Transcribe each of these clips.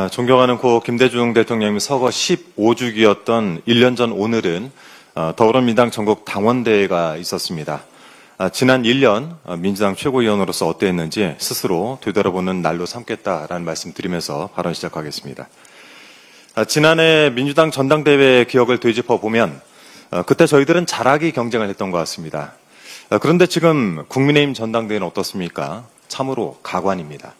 존경하는 고 김대중 대통령님 서거 15주기였던 1년 전 오늘은 더불어민주당 전국 당원대회가 있었습니다. 지난 1년 민주당 최고위원으로서 어땠는지 스스로 되돌아보는 날로 삼겠다라는 말씀 드리면서 발언 시작하겠습니다. 지난해 민주당 전당대회 기억을 되짚어보면 그때 저희들은 잘하기 경쟁을 했던 것 같습니다. 그런데 지금 국민의힘 전당대회는 어떻습니까? 참으로 가관입니다.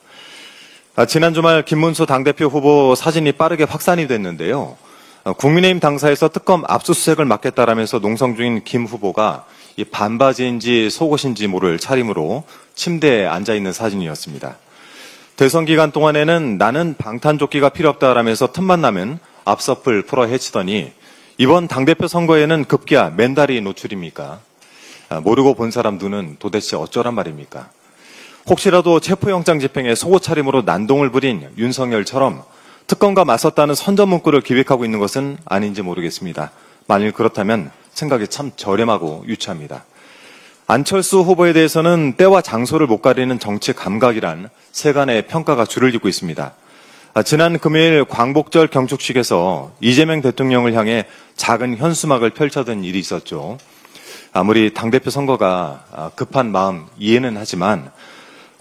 지난 주말 김문수 당대표 후보 사진이 빠르게 확산이 됐는데요. 국민의힘 당사에서 특검 압수수색을 맡겠다라면서 농성 중인 김 후보가 이 반바지인지 속옷인지 모를 차림으로 침대에 앉아있는 사진이었습니다. 대선 기간 동안에는 나는 방탄조끼가 필요 없다라면서 틈만 나면 앞서풀 풀어 헤치더니 이번 당대표 선거에는 급기야 맨다리 노출입니까? 모르고 본 사람 눈은 도대체 어쩌란 말입니까? 혹시라도 체포영장 집행에 속옷 차림으로 난동을 부린 윤석열처럼 특검과 맞섰다는 선전 문구를 기획하고 있는 것은 아닌지 모르겠습니다. 만일 그렇다면 생각이 참 저렴하고 유치합니다. 안철수 후보에 대해서는 때와 장소를 못 가리는 정치 감각이란 세간의 평가가 줄을 잇고 있습니다. 지난 금요일 광복절 경축식에서 이재명 대통령을 향해 작은 현수막을 펼쳐든 일이 있었죠. 아무리 당대표 선거가 급한 마음 이해는 하지만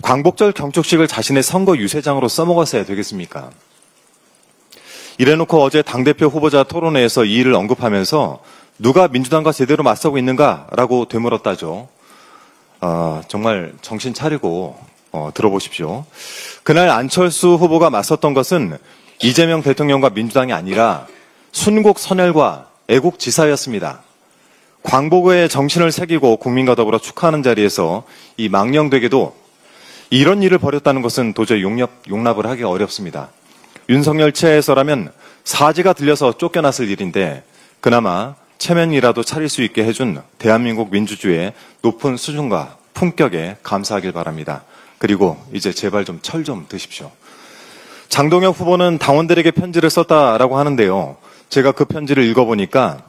광복절 경축식을 자신의 선거 유세장으로 써먹었어야 되겠습니까? 이래놓고 어제 당대표 후보자 토론회에서 이 일을 언급하면서 누가 민주당과 제대로 맞서고 있는가라고 되물었다죠. 정말 정신 차리고 들어보십시오. 그날 안철수 후보가 맞섰던 것은 이재명 대통령과 민주당이 아니라 순국 선열과 애국지사였습니다. 광복의 정신을 새기고 국민과 더불어 축하하는 자리에서 이 망령되게도 이런 일을 벌였다는 것은 도저히 용납을 하기 어렵습니다. 윤석열 체에서라면 사지가 들려서 쫓겨났을 일인데 그나마 체면이라도 차릴 수 있게 해준 대한민국 민주주의의 높은 수준과 품격에 감사하길 바랍니다. 그리고 이제 제발 좀 철 좀 드십시오. 장동혁 후보는 당원들에게 편지를 썼다라고 하는데요. 제가 그 편지를 읽어보니까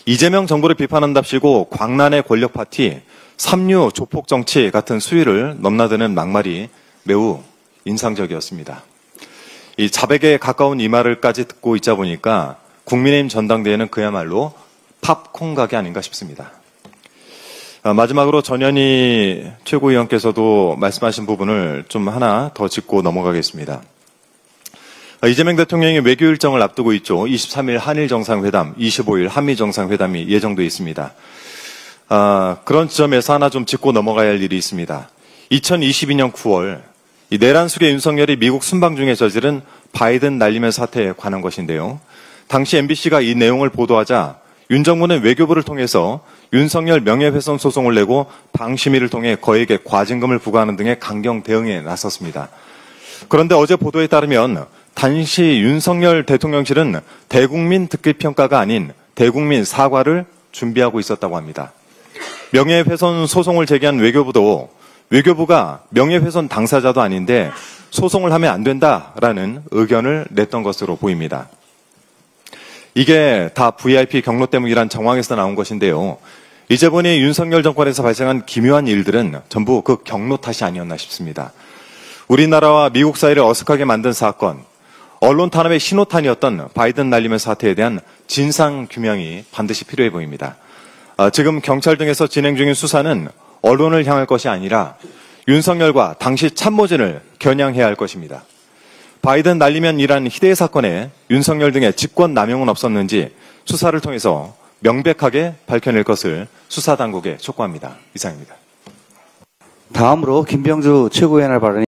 이재명 정부를 비판한답시고 광란의 권력 파티, 삼류 조폭 정치 같은 수위를 넘나드는 막말이 매우 인상적이었습니다. 이 자백에 가까운 이 말을까지 듣고 있자 보니까 국민의힘 전당대회는 그야말로 팝콘 가게 아닌가 싶습니다. 마지막으로 전현희 최고위원께서도 말씀하신 부분을 좀 하나 더 짚고 넘어가겠습니다. 이재명 대통령이 외교 일정을 앞두고 있죠. 23일 한일 정상회담, 25일 한미 정상회담이 예정돼 있습니다. 그런 지점에서 하나 좀 짚고 넘어가야 할 일이 있습니다. 2022년 9월 이 내란 수계 윤석열이 미국 순방 중에 저지른 바이든 날리면 사태에 관한 것인데요. 당시 MBC가 이 내용을 보도하자 윤 정부는 외교부를 통해서 윤석열 명예훼손 소송을 내고 방심위를 통해 거액의 과징금을 부과하는 등의 강경 대응에 나섰습니다. 그런데 어제 보도에 따르면 당시 윤석열 대통령실은 대국민 듣기평가가 아닌 대국민 사과를 준비하고 있었다고 합니다. 명예훼손 소송을 제기한 외교부도 외교부가 명예훼손 당사자도 아닌데 소송을 하면 안 된다라는 의견을 냈던 것으로 보입니다. 이게 다 VIP 경로 때문이란 정황에서 나온 것인데요. 이제 보니 윤석열 정권에서 발생한 기묘한 일들은 전부 그 경로 탓이 아니었나 싶습니다. 우리나라와 미국 사이를 어색하게 만든 사건, 언론 탄압의 신호탄이었던 바이든 날리면 사태에 대한 진상 규명이 반드시 필요해 보입니다. 지금 경찰 등에서 진행 중인 수사는 언론을 향할 것이 아니라 윤석열과 당시 참모진을 겨냥해야 할 것입니다. 바이든 날리면이란 희대의 사건에 윤석열 등의 직권 남용은 없었는지 수사를 통해서 명백하게 밝혀낼 것을 수사당국에 촉구합니다. 이상입니다. 다음으로 김병주 최고위원의 발언이